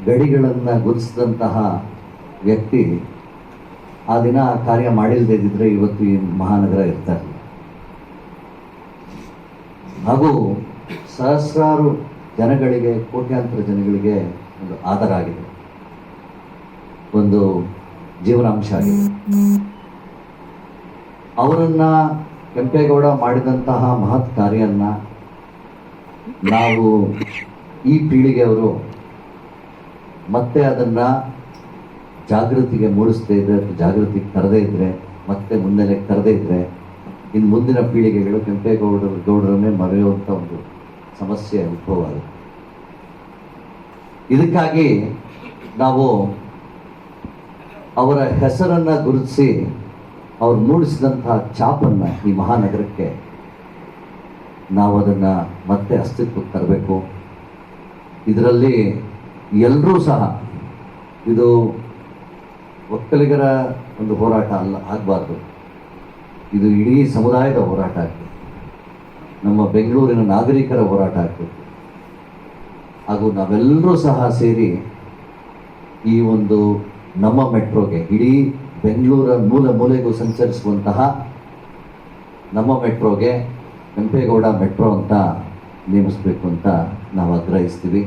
ಗಡಿಗಳನ್ನು ಗುರುತಿಸಿದಂತಹ ವ್ಯಕ್ತಿ ಆ ದಿನ ಆ ಕಾರ್ಯ ಮಾಡಿಲ್ಲದೇ ಇದ್ದರೆ ಇವತ್ತು ಈ ಮಹಾನಗರ ಇರ್ತಾ ಇರಲಿಲ್ಲ. ಹಾಗೂ ಸಹಸ್ರಾರು ಜನಗಳಿಗೆ, ಕೋಟ್ಯಾಂತರ ಜನಗಳಿಗೆ ಒಂದು ಆಧಾರ ಆಗಿದೆ, ಒಂದು ಜೀವನಾಂಶ ಆಗಿದೆ. ಅವರನ್ನ ಕೆಂಪೇಗೌಡ ಮಾಡಿದಂತಹ ಮಹತ್ ಕಾರ್ಯನ್ನ ನಾವು ಈ ಪೀಳಿಗೆಯವರು ಮತ್ತೆ ಅದನ್ನ ಜಾಗೃತಿಗೆ ಮೂಡಿಸದೇ ಇದ್ರೆ, ಜಾಗೃತಿಗೆ ತರದೇ ಇದ್ರೆ, ಮತ್ತೆ ಮುನ್ನೆಲೆಗೆ ತರದೇ ಇದ್ರೆ, ಇನ್ನು ಮುಂದಿನ ಪೀಳಿಗೆಗಳು ಕೆಂಪೇಗೌಡರನ್ನೇ ಮರೆಯುವಂಥ ಒಂದು ಸಮಸ್ಯೆ ಉದ್ಭವ ಆಗುತ್ತೆ. ಇದಕ್ಕಾಗಿ ನಾವು ಅವರ ಹೆಸರನ್ನು ಗುರುತಿಸಿ ಅವ್ರು ಮೂಡಿಸಿದಂತಹ ಛಾಪನ್ನು ಈ ಮಹಾನಗರಕ್ಕೆ ನಾವು ಅದನ್ನು ಮತ್ತೆ ಅಸ್ತಿತ್ವಕ್ಕೆ ತರಬೇಕು. ಇದರಲ್ಲಿ ಎಲ್ಲರೂ ಸಹ, ಇದು ಒಕ್ಕಲಿಗರ ಒಂದು ಹೋರಾಟ ಆಗಬಾರ್ದು, ಇದು ಇಡೀ ಸಮುದಾಯದ ಹೋರಾಟ ಆಗ್ತದೆ, ನಮ್ಮ ಬೆಂಗಳೂರಿನ ನಾಗರಿಕರ ಹೋರಾಟ ಆಗ್ತದೆ. ಹಾಗೂ ನಾವೆಲ್ಲರೂ ಸಹ ಸೇರಿ ಈ ಒಂದು ನಮ್ಮ ಮೆಟ್ರೋಗೆ, ಇಡೀ ಬೆಂಗಳೂರ ಮೂಲೆ ಮೂಲೆಗೂ ಸಂಚರಿಸುವಂತಹ ನಮ್ಮ ಮೆಟ್ರೋಗೆ ಕೆಂಪೇಗೌಡ ಮೆಟ್ರೋ ಅಂತ ನೇಮಿಸಬೇಕು ಅಂತ ನಾವು ಆಗ್ರಹಿಸ್ತೀವಿ.